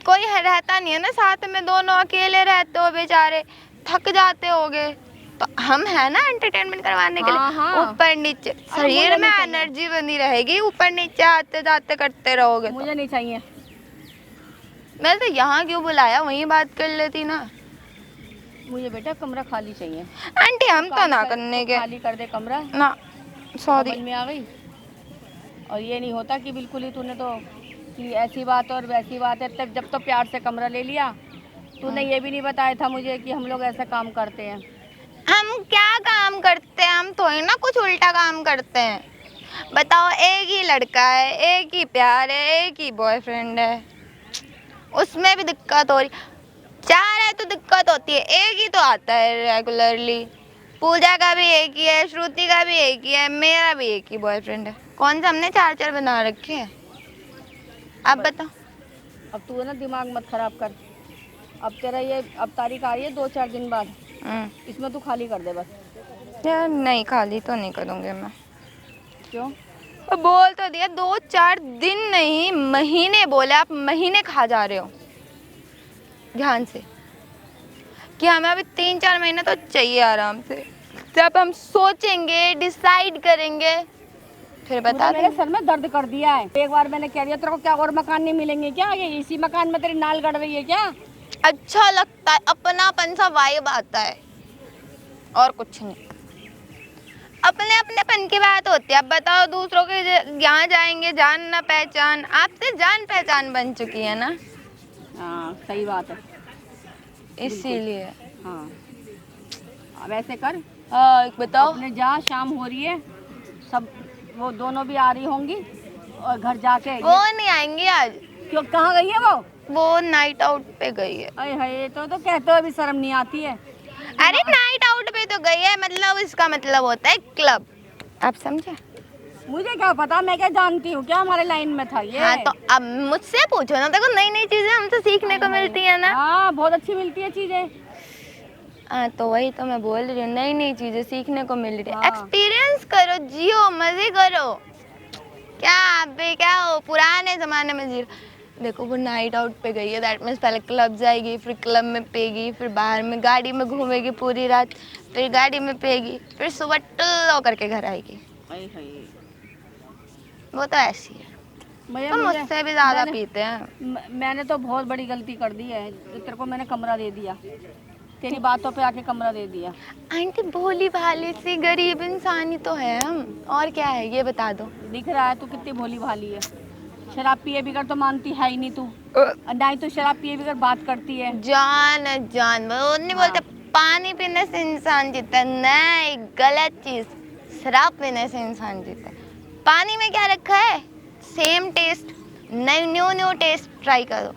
कोई रहता नहीं है ना साथ में, दोनों अकेले रहते हो बेचारे, थक जाते होगे। तो हम है ना एंटरटेनमेंट करवाने के हाँ, लिए। हाँ। ऊपर नीचे शरीर मुझे में नहीं एनर्जी बनी रहेगी, ऊपर नीचे आते जाते करते रहोगे तो। मुझे नहीं चाहिए। मैं तो यहाँ क्यों बुलाया, वहीं बात कर लेती ना। मुझे बेटा कमरा खाली चाहिए। आंटी हम तो खाली ना कर- करने के खाली कर दे कमरा। ना, सॉरी। समझ में आ गई। और ये नहीं होता कि बिल्कुल ही तूने तो कि ऐसी बात और वैसी बात है, तब जब तो प्यार से कमरा ले लिया। तूने ये भी नहीं बताया था मुझे कि हम लोग ऐसा काम करते हैं। हम क्या काम करते हैं? हम थोड़ी ना कुछ उल्टा काम करते हैं। बताओ, एक ही लड़का है, एक ही प्यार है, एक ही बॉयफ्रेंड है, उसमें भी दिक्कत हो रही। 4 है तो दिक्कत होती है, एक ही तो आता है रेगुलरली। पूजा का भी एक ही है, श्रुति का भी एक ही है, मेरा भी एक ही बॉयफ्रेंड है। कौन सा हमने 4-4 बना रखे हैं? अब बताओ। अब तू है ना दिमाग मत खराब कर। अब तेरा ये अब तारीख आ रही है 2-4 दिन बाद, इसमें तू खाली कर दे बस। यार नहीं, खाली तो नहीं करूँगी मैं। क्यों? अब बोल तो दिया, 2-4 दिन नहीं महीने बोले। आप महीने खा जा रहे हो ध्यान से, कि हमें अभी 3-4 महीने तो चाहिए आराम से। जब हम सोचेंगे, डिसाइड करेंगे, फिर बता मेरे दो। सर में दर्द कर दिया है। एक बार मैंने कह दिया तेरे को, क्या और मकान नहीं मिलेंगे क्या? ये इसी मकान में तेरी नाल गड़ रही है क्या? अच्छा लगता है, अपनापन सा वाइब आता है, और कुछ नहीं। अपने अपनेपन की बात होती है। अब बताओ, दूसरों के यहाँ जाएंगे, जान ना पहचान। आपसे जान पहचान बन चुकी है ना। हाँ सही बात है। इसीलिए। हाँ अब ऐसे कर, हाँ बताओ। अपने जा, शाम हो रही है, सब वो दोनों भी आ रही होंगी और घर जाके वो नहीं आएंगी आज। क्यों, कहाँ गई है वो नाइट आउट पे गई है। अरे है तो कहते हो अभी शर्म नहीं आती है। अरे नाइट आउट पे तो गई है, मतलब इसका मतलब होता है क्लब, आप समझे? मुझे क्या पता, मैं क्या जानती हूँ, क्या हमारे लाइन में था ये। हाँ तो अब मुझसे पूछो ना, देखो नई नई चीजें हमसे सीखने को मिलती है ना। हाँ बहुत अच्छी मिलती है चीजें। हाँ तो वही तो मैं बोल रही हूँ, नई नई चीजें सीखने को मिल रही है। हाँ। एक्सपीरियंस करो, जियो, मजे करो। क्या आप भी क्या हो, पुराने जमाने में जी। देखो वो नाइट आउट पे गई है, दैट मीन्स पहले क्लब जाएगी, फिर क्लब में पेगी, फिर बाहर में गाड़ी में घूमेगी पूरी रात, फिर गाड़ी में पेगी, फिर सुबह टल्लो करके घर आएगी। वो तो ऐसी है। तो मुझसे भी ज्यादा पीते हैं। मैंने तो बहुत बड़ी गलती कर दी है, तेरे को मैंने कमरा दे दिया, तेरी बातों पे आके कमरा दे दिया। आंटी भोली भाली सी गरीब इंसान ही तो है हम, और क्या है ये बता दो। दिख रहा है तू कितनी भोली भाली है। शराब पिए बिगर तो मानती है ही नहीं तू, ना ही तो शराब पिए बिगर बात करती है। जान जान वो नहीं बोलते, पानी पीने से इंसान जीता है, नहीं गलत चीज, शराब पीने से इंसान जीता है। पानी में क्या रखा है, सेम टेस्ट, नई न्यू न्यू टेस्ट ट्राई करो।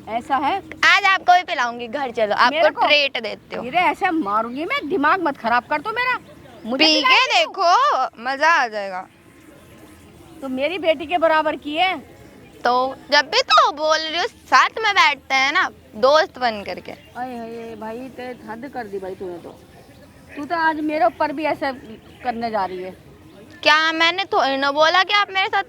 ऐसा है, आज आपको भी पिलाऊंगी, घर चलो, आपको ट्रीट देती हूँ। मेरे ऐसे मारूंगी मैं, दिमाग मत खराब कर तू मेरा। मुझे पी के देखो, मजा आ जाएगा। तो मेरी बेटी के बराबर की है। तो जब भी तो बोल रही हो, साथ में बैठते हैं ना दोस्त बन करके। अरे भाई तेरे हद कर दी भाई तूने तो। तू तो आज मेरे ऊपर भी ऐसे करने जा रही है। क्या मैंने तो न बोला कि आप मेरे साथ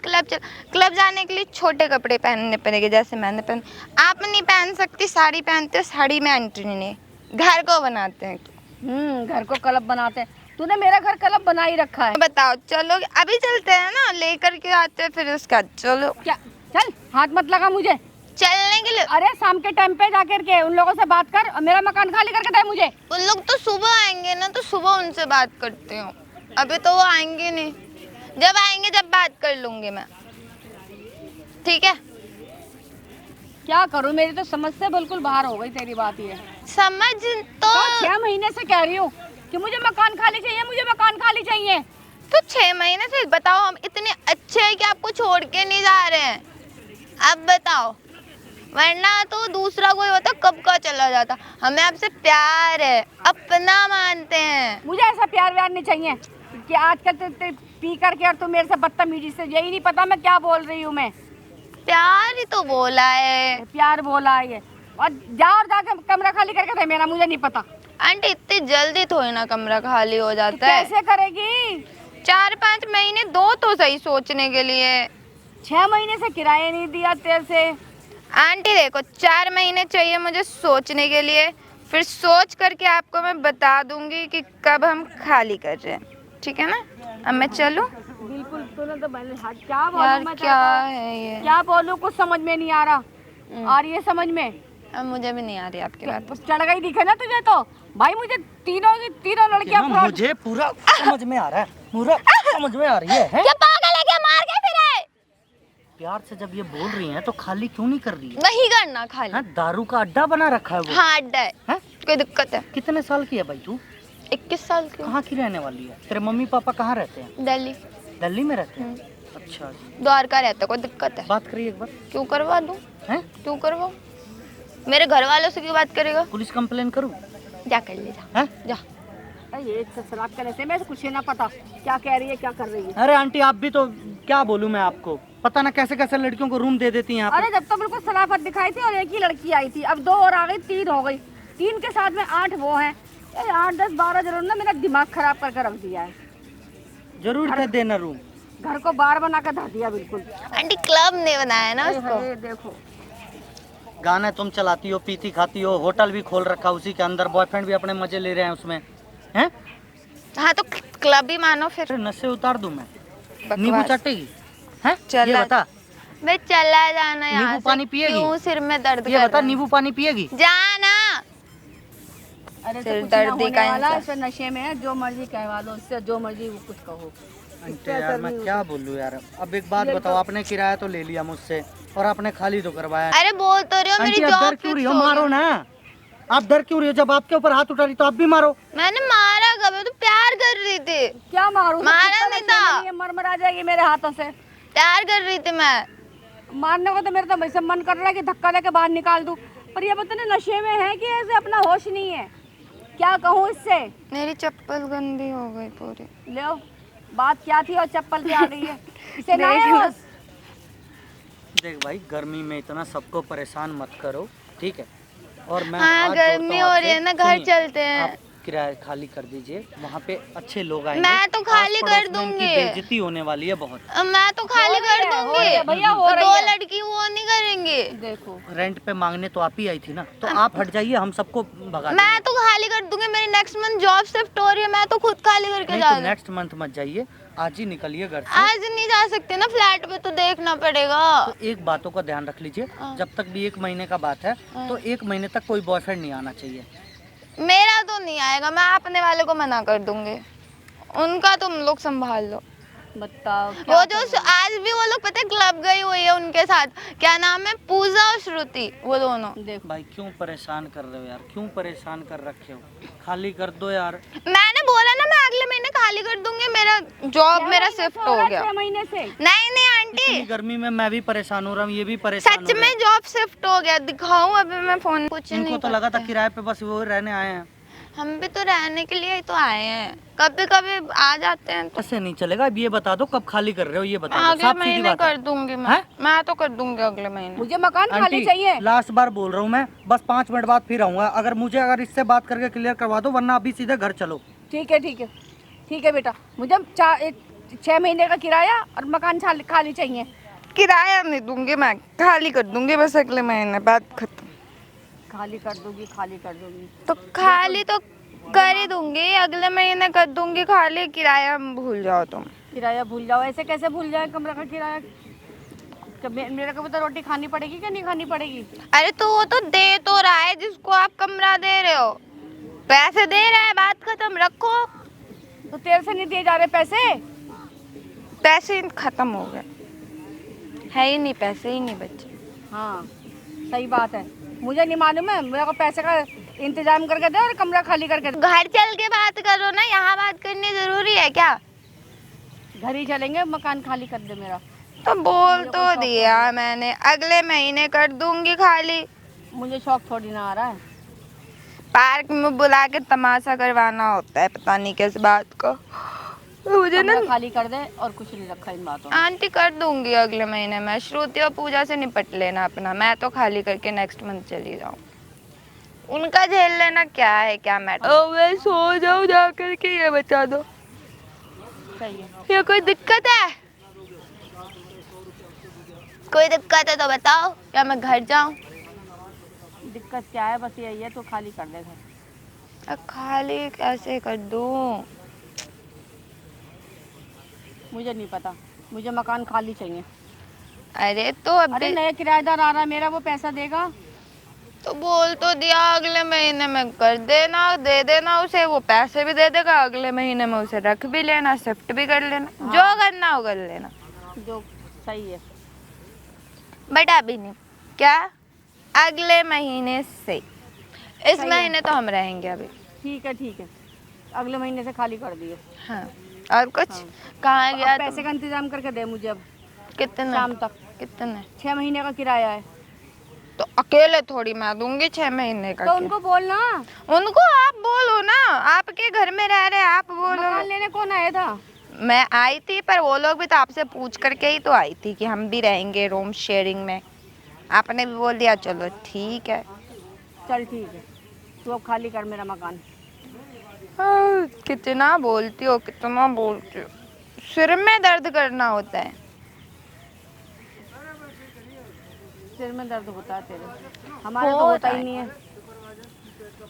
क्लब जाने के लिए छोटे कपड़े पहनने पड़ेंगे, जैसे मैंने पहन, आप नहीं पहन सकती, साड़ी पहनते हो, साड़ी में एंट्री नहीं, घर को बनाते हैं। घर को क्लब बनाते हैं, तूने मेरा घर क्लब बना ही रखा है। बताओ चलो, अभी चलते हैं ना, लेकर के आते हैं फिर उसका। चलो क्या, चल हाथ मत लगा मुझे चलने के लिए। अरे शाम के टाइम पे जाकर के उन लोगों से बात कर और मेरा मकान खाली करके दे मुझे। उन लोग तो सुबह आएंगे ना, तो सुबह उनसे बात करती हूँ, अभी तो वो आएंगे नहीं, जब आएंगे जब बात कर लूंगी मैं, ठीक है? क्या करूँ, मेरी तो समझ से बिल्कुल बाहर हो गई तेरी बात ये। समझ तो 6 महीने से कह रही हूँ कि मुझे मकान खाली चाहिए, मुझे मकान खाली चाहिए। तो 6 महीने से बताओ, हम इतने अच्छे हैं कि आपको छोड़ के नहीं जा रहे हैं, अब बताओ, वरना तो दूसरा कोई होता कब का चला जाता। हमें आपसे प्यार है, अपना मानते हैं। मुझे ऐसा प्यार व्यार नहीं चाहिए कि आजकल तो पी करके और तू मेरे से बदतमीजी से, यही नहीं पता मैं क्या बोल रही हूँ। मैं प्यार ही तो बोला है। प्यार बोला है ये, और जा और जाके कमरा खाली करके दे मेरा, मुझे नहीं पता। आंटी इतनी जल्दी थोड़ी ना कमरा खाली हो जाता है। कैसे करेगी? 4-5 महीने दो तो सही सोचने के लिए। 6 महीने से किराया नहीं दिया तेरे से। आंटी देखो, 4 महीने चाहिए मुझे सोचने के लिए, फिर सोच करके आपको मैं बता दूंगी कि कब हम खाली कर रहे हैं, ठीक है ना? अब मैं चलूं? बिल्कुल, तूने तो क्या बोलूं यार मैं, क्या है ये, क्या बोलूं, कुछ समझ में नहीं आ रहा। आ रही है समझ में? अब मुझे भी नहीं आ रही आपकी बात। चढ़ गई दिखे ना तुझे तो। भाई मुझे तीनों लड़कियां मुझे पूरा समझ में आ रहा है, पूरा समझ में आ रही है? क्या पागल है क्या, मार के फिर प्यार से जब ये बोल रही हैं तो खाली क्यों नहीं कर रही है? नहीं करना खाली। हाँ, दारू का अड्डा बना रखा है वो। हाँ अड्डा है, हैं? कोई दिक्कत है? कितने साल की है भाई तू? 21 साल की हूँ। कहाँ की रहने वाली है? तेरे मम्मी पापा कहाँ रहते हैं? दिल्ली। दिल्ली में रहते हैं? अच्छा जी। द्वारका रहता, कोई दिक्कत है? बात करिए एक बार। क्यों करवा दूँ? हैं? क्यों करवाओ? मेरे घर वालों से क्यों बात करेगा? पुलिस कंप्लेन करूँ? जा कर ले जा। हैं? जा। ये शराब करने से मैं कुछ ना पता क्या कह रही है, क्या कर रही है। अरे आंटी आप भी तो, क्या बोलूं मैं आपको, पता ना कैसे कैसे लड़कियों को रूम दे देती हैं यहाँ पे। अरे जब तो बिल्कुल सराफत दिखाई थी और एक ही लड़की आई थी, अब 2 और आ गई, 3 हो गई, 3 के साथ में 8 वो हैं। 8, 10, 12 जरूर ना मेरा दिमाग खराब करके रख दिया है। जरूर था देना रूम। घर को बार बना कर धर दिया बिल्कुल। आंटी क्लब ने बनाया ना उसको। देखो गाना तुम चलाती हो, पीती खाती हो, होटल भी खोल रखा उसी के अंदर, बॉयफ्रेंड भी अपने मजे ले रहे हैं उसमें, हैं? हाँ तो क्लब ही मानो फिर। अरे नशे उतार दूं मैं? बकवास। नींबू चाटेगी? हैं? चला। ये बता, मैं चला जाना यहाँ नींबू से, पानी पिएगी? क्यों सिर में दर्द ये कर बता, रहा है? नींबू पानी पिएगी? जाना। अरे सिर तो कुछ ना दर्द होने का वाला, इंसान। नशे में है, जो मर्जी कहवा लो उससे, जो मर्जी वो कुछ कहो। आंटी यार मैं क्या बोलूँ यार, अब एक बात बताओ, आपने किराया तो ले लिया मुझसे और आपने खाली तो करवाया। अरे बोल तो रही हो मेरी आंटी आप डर जॉब क्यों रही फिक्स हो, हो मारो गई। ना। आप डर क्यों रही हो, जब आपके ऊपर हाथ उठा रही तो आप भी मारो। मैंने मारा कब, तो प्यार कर रही थी, क्या मारूं? मारा नहीं था। मर आ जाएगी मेरे हाथों से। प्यार कर रही थी मैं। मारने को तो मेरा तो वैसे मन कर रहा है कि धक्का लेके बाहर निकाल दूं, पर ये पता नहीं नशे में है कि ऐसे अपना होश नहीं है। क्या कहूँ इससे? मेरी चप्पल गंदी हो गई पूरी। लो, बात क्या थी और चप्पल पे आ गई है। इसे ना है होश। देख भाई, गर्मी में इतना सबको परेशान मत करो, ठीक है। और मैं हाँ, हाथ जोड़ता गर्मी हूँ हो रही है आपसे, ना, घर सुनिए, चलते हैं। आप किराया खाली कर दीजिए, वहाँ पे अच्छे लोग आएंगे। मैं तो खाली आस कर पड़ोस में इनकी दूंगी। बेइज्जती होने वाली है बहुत। मैं तो खाली हो रही कर है, हो दूंगी। रही है भैया, हो तो रही दो है। लड़की वो नहीं करेंगे। देखो, रेंट पे मांगने तो आप ही आई थी ना, तो आप हट जाइए, हम सबको भगा देंगे। मैं तो खाली कर दूंगी, मेरी नेक्स्ट मंथ जॉब शिफ्ट हो रही है, मैं तो खुद खाली करके नहीं जा तो रही हूँ। नेक्स्ट मंथ मत जाइए, आज ही निकलिए घर से। आज नहीं जा सकते ना, फ्लैट पे तो देखना पड़ेगा। तो एक बातों का ध्यान रख लीजिए, जब तक भी 1 महीने का बात है, तो 1 महीने तक कोई बॉयफ्रेंड नहीं आना चाहिए। मेरा तो नहीं आएगा, मैं अपने वाले को मना कर दूंगी, उनका तुम लोग संभाल लो। बताओ वो जो आज भी वो लोग पता है क्लब गई हुई है, उनके साथ क्या नाम है, पूजा और श्रुति, वो दोनों। देखो, भाई क्यों परेशान कर रहे हो यार, क्यों परेशान कर रखे हो, खाली कर दो यार। मैंने बोला ना मैं अगले महीने खाली कर दूंगी, मेरा जॉब मेरा शिफ्ट हो गया। 6 महीने से नहीं आंटी, इतनी गर्मी में मैं भी परेशान हो रहा हूँ, ये भी परेशान सच हो रहे में जॉब शिफ्ट हो गया, दिखाऊं अभी मैं फोन, कुछ हैं। नहीं इनको तो लगा था करते। किराए पे बस वो रहने आए हैं। हम भी तो रहने के लिए ही तो आए हैं, कभी कभी आ जाते हैं तो। ऐसे नहीं चलेगा, अब ये बता दो कब खाली कर रहे हो, ये बता दो, अगले साफ सीधी महीने बात कर है। दूंगी हैं? मैं तो कर दूंगी अगले महीने। मुझे मकान खाली आंटी चाहिए। लास्ट बार बोल रहा हूँ मैं, बस 5 मिनट बाद फिर आऊंगा, अगर इससे बात करके क्लियर करवा दो, वरना अभी सीधे घर चलो। ठीक है, ठीक है, ठीक है बेटा, मुझे 6 महीने का किराया और मकान खाली चाहिए। किराया नहीं दूंगी मैं, खाली कर दूंगी बस अगले महीने, बात खत्म। खाली कर दूंगी, खाली कर दूंगी। तो खाली तो कर ही दूंगी, अगले महीने कर दूंगी खाली, किराया भूल जाओ तुम। किराया भूल जाओ? ऐसे कैसे भूल जाए कमरा का किराया? मेरे को तो रोटी खानी पड़ेगी कि नहीं खानी पड़ेगी? अरे तो वो तो दे तो रहा है, जिसको आप कमरा दे रहे हो, पैसे दे रहा है, बात खत्म, रखो। तो तेरे से नहीं दिए जा रहे पैसे? पैसे खत्म हो गए, है ही नहीं, पैसे ही नहीं बचे। हाँ, सही बात है, मुझे नहीं मालूम है, मेरे को पैसे का इंतजाम करके दे और कमरा खाली करके दे। घर चल के बात करो ना, यहाँ बात करनी जरूरी है क्या? घर ही चलेंगे, मकान खाली कर दे मेरा। तो बोल तो दिया मैंने, अगले महीने कर दूंगी खाली। मुझे शौक थोड़ी ना आ रहा है। पार्क में बुला के तमाशा करवाना होता है, पता नहीं किस बात को। मुझे ना कमरा खाली कर दे और कुछ नहीं रखा इन बातों में। आंटी कर दूंगी अगले महीने में, श्रुति और पूजा से निपट लेना अपना, मैं तो खाली करके नेक्स्ट मंथ चली जाऊँ, उनका झेल लेना, क्या है क्या मैटर। मैं सो जाऊँ जा करके, ये बता दो, सही है। ये कोई दिक्कत है? कोई दिक्कत है तो बताओ, या मैं घर जाऊँ? दिक्कत क्या है, बस यही है, तो खाली कर दे घर। खाली कैसे कर दूँ? मुझे नहीं पता, मुझे मकान खाली चाहिए। अरे तो अरे अभी नया किराएदार आ रहा है मेरा, वो पैसा देगा? तो बोल तो दिया अगले महीने में कर देना, दे देना उसे, वो पैसे भी दे देगा, अगले महीने में उसे रख भी लेना, शिफ्ट भी कर लेना, जो करना हो कर लेना। जो सही है। बट अभी नहीं, क्या अगले महीने से, इस सही है। महीने तो हम रहेंगे अभी। ठीक है, ठीक है, अगले महीने से खाली कर दिए। हाँ, और कुछ? कहाँ गया अब तुम? पैसे का इंतजाम करके दे मुझे अब, कितने? शाम तक। कितने? 6 महीने का किराया है। तो अकेले थोड़ी मैं दूंगी 6 महीने का? तो उनको बोलना। उनको आप बोलो ना, आपके घर में रह रहे, आप बोलो। मकान लेने कौन आया था? मैं आई थी, पर वो लोग भी तो आपसे पूछ करके ही तो आई थी कि हम भी रहेंगे रूम शेयरिंग में, आपने भी बोल दिया चलो ठीक है। चल ठीक है, तू अब खाली कर मेरा मकान। कितना बोलती हो, कितना बोलती हो, सिर में दर्द करना होता है। सिर में दर्द होता है तेरे, हमारे तो होता ही नहीं है।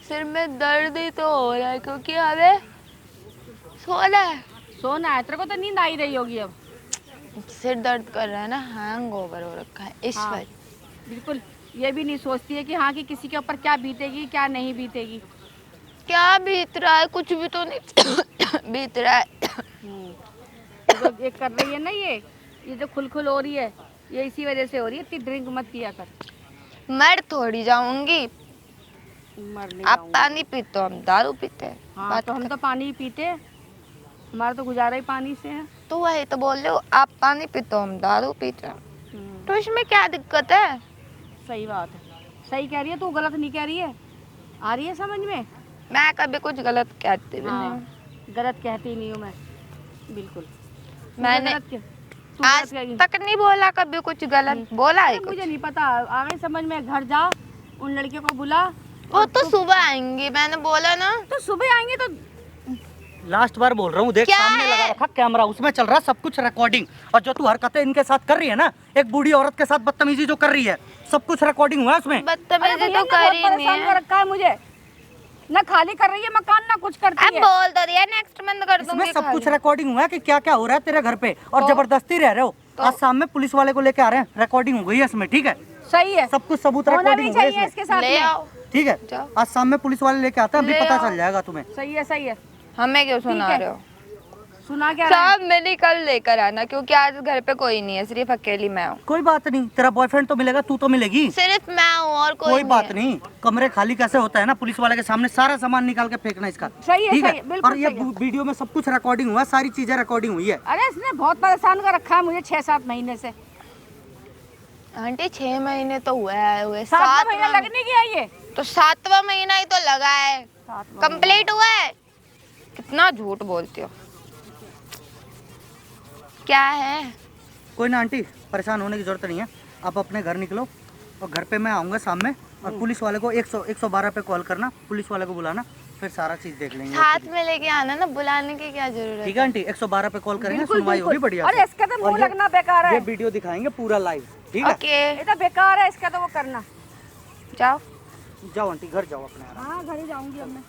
सिर में दर्द ही तो हो रहा है, क्योंकि हमें सोना है। सोना है? तेरे को तो नींद आई रही होगी अब। सिर दर्द कर रहा है ना, हैंग ओवर हो रखा है इस हाँ, वजह। बिल्कुल ये भी नहीं सोचती है कि हाँ कि किसी के ऊपर क्या बीतेगी क्या नहीं बीतेगी। क्या बीत रहा है, कुछ भी तो नहीं बीत रहा है। जो एक कर रही है ना ये जो खुल हो रही है, ये इसी वजह से हो रही है। इतनी ड्रिंक मत किया कर। मर थोड़ी जाऊंगी। मर नहीं आप जाऊंगी। पानी पीते हो, हम दारू पीते हैं। हाँ तो हम तो पानी ही पीते हैं, हमारा तो गुजारा ही पानी से है। तो वही तो बोल रहे हो, आप पानी पीते हो, हम दारू पीते हैं। तो इसमें क्या दिक्कत है? सही बात है, सही कह रही है तू, गलत नहीं कह रही है। आ रही है समझ में? मैं कभी कुछ गलत कहती भी नहीं। हाँ, गलत कहती नहीं हूँ मैं, बिल्कुल। मैंने तू आज गलत कहेगी। तक नहीं बोला कभी कुछ गलत, बोला है अरे कुछ? मुझे नहीं पता, आ गई समझ में। घर जा, उन लड़कियों को बुला। वो तो सुबह आएंगी, मैंने बोला ना। तो सुबह आएंगे तो लास्ट बार बोल रहा हूँ, देख क्या सामने है? लगा रखा कैमरा, उसमें चल रहा है सब कुछ रिकॉर्डिंग। और जो तू हरकतें इनके साथ कर रही है ना, एक बूढ़ी औरत के साथ बदतमीजी जो कर रही है, सब कुछ रिकॉर्डिंग हुआ है उसमें। अरे बदतमीजी भैया तो ने कर बहुत ही नहीं परेशान कर है। रखा है मुझे, ना खाली कर रही है मकान ना कुछ करती अब है। बोल दो रिया, नेक्स्ट मंथ कर इसमें दूंगी सब कुछ खाली। रिकॉर्डिंग हुआ है कि क्या क्या हो रहा है तेरे घर पे, और तो- जबरदस्ती रह रहे हो। आज शाम में पुलिस वाले को लेके आ रहे हैं, रिकॉर्डिंग हो गई है इसमें, ठीक है? सही है, सब कुछ सबूत होना भी रिकॉर्डिंग हो गई है चाहिए इसमें, इसके साथ ले में। आओ, ठीक है? जाओ। आज शाम में पुलिस वाले लेके आते हैं, अभी ले पता आओ। चल जाएगा तुम्हें। सही है, सही है। हमें क्यों सुना है। रहे हो? सुना क्या रहा है? सब मैंने कल लेकर आना, क्योंकि आज घर पे कोई नहीं है, सिर्फ अकेली मैं हूँ। कोई बात नहीं, तेरा बॉयफ्रेंड तो मिलेगा, तू तो मिलेगी। सिर्फ मैं हूँ और कोई कोई नहीं बात है। नहीं, कमरे खाली कैसे होता है ना, पुलिस वाले के सामने सारा सामान निकाल के फेंकना इसका। सही है, ठीक सही है, बिल्कुल और ये सही है। वीडियो में सब कुछ रिकॉर्डिंग हुआ, सारी चीजें रिकॉर्डिंग हुई है। अरे इसने बहुत परेशान कर रखा है मुझे 6-7 महीने से। आंटी 6 महीने तो हुए 7 महीना 7वां लगने गया ये। तो 7वां महीना ही तो लगा है, 7वां कंप्लीट हुआ है। कितना झूठ बोलती हो। क्या है? कोई ना आंटी, परेशान होने की जरूरत नहीं है, आप अपने घर निकलो और घर पे मैं आऊँगा शाम में, और पुलिस वाले को 112 पे कॉल करना, पुलिस वाले को बुलाना, फिर सारा चीज देख लेंगे। साथ में लेके आना ना, बुलाने की क्या जरूरत ठीक है आंटी, 112 पे कॉल करेंगे, बिल्कुल, सुनवाई होगी बिल्कुल। बढ़िया अरे से। इसका तो और मुंह ये- लगना बेकार है। ये वीडियो दिखाएंगे पूरा लाइव, ठीक है? है? ओके, ये तो बेकार है, इसका तो वो करना। जाओ। जाओ आंटी, घर जाओ अपने आराम से। हाँ घर ही जाऊंगी अब मैं।